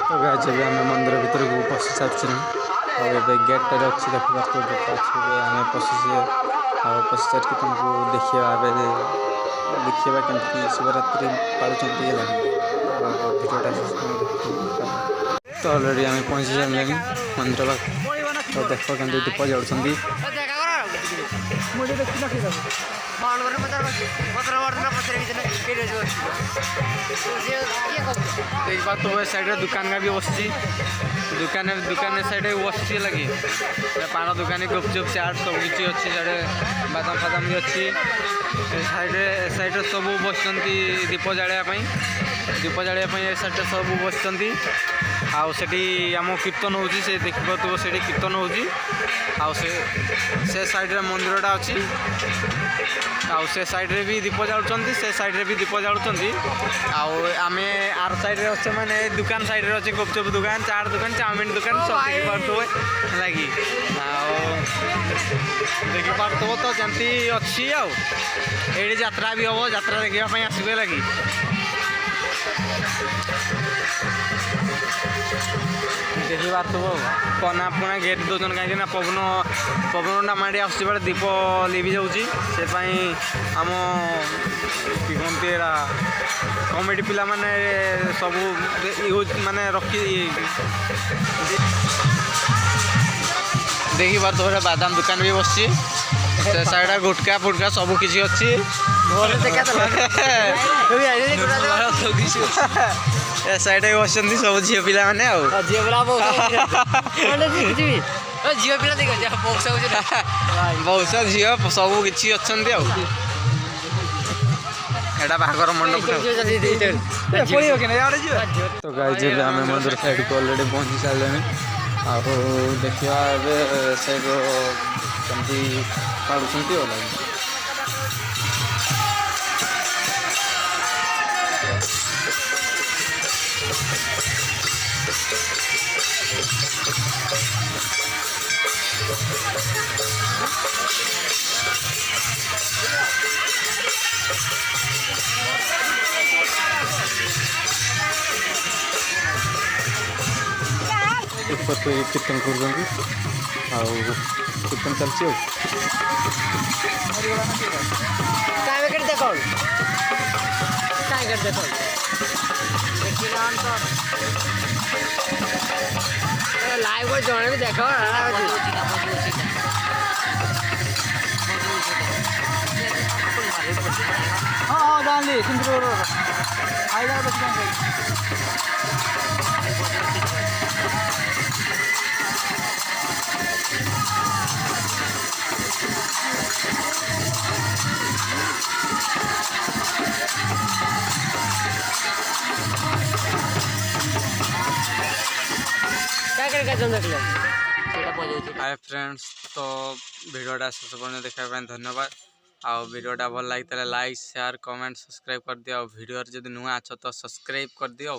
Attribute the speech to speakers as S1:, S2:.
S1: तो गाइस जब आम मंदिर भीतर को पशि सारी और गेट अच्छी देखिए आम पशि पशि सारिक तुमको देखा देखा कमी शिवरात्रि पालुंट भिडियोटा तो अलरेडी आम पहुँची सारे मंदिर तो देख के दीप जड़ुंट तो साइड दुकान का भी बसी दुकान साइड बसी लगे पान दुकानी गुपचुप चाट सब किसी अच्छी साढ़े बादाम फादाम भी अच्छी साइड सब बस दीप जाड़ापी साइड सब बस आम कीर्तन हो देखिए से कीर्तन हो साइड मंदिरटा अच्छी से साइड रे भी दीप जालुं से साइड रे भी दीप जालुं आम आर साइड रे अच्छे माने दुकान साइड रे अच्छे गुपचुप दुकान चाट दुकान चाउमिन दुकान सब देखी पार्थ लगी देखी पार्थ तो जमी अच्छी आड़ी यात्रा भी हम यात्रा देखापी आसवे लगी देखी पार्थ पना पुना गेट दौन कहीं पवन पवन माड़ी आस दीप लिभि जाऊँगी आम कि कहते कमेटी पिला माने सब यूज माने रखी देखी पार्थ बादाम दुकान भी बसी साइड गुटका फुटका सब किसी अच्छी साइड बस सब झील पिला मैंने बहुत झील सब किसी अच्छा बाहर मंडप तो गाइस जब आम मंदिर साइड को अलरेडी पहुँची सारे आ देखा साइड कमी पाड़ुंट कीर्तन कर कीर्तन चलती
S2: लाइव जड़े भी देख हाँ जानली सिंधुर आईला
S1: हाय फ्रेंड्स तो वीडियोटा शेष पर्यटन देखा धन्यवाद आ वीडियोटा भल लगी लाइक शेयर कमेंट सब्सक्राइब कर दियो वीडियो जब नुआ अच्छो तो सब्सक्राइब कर दियो।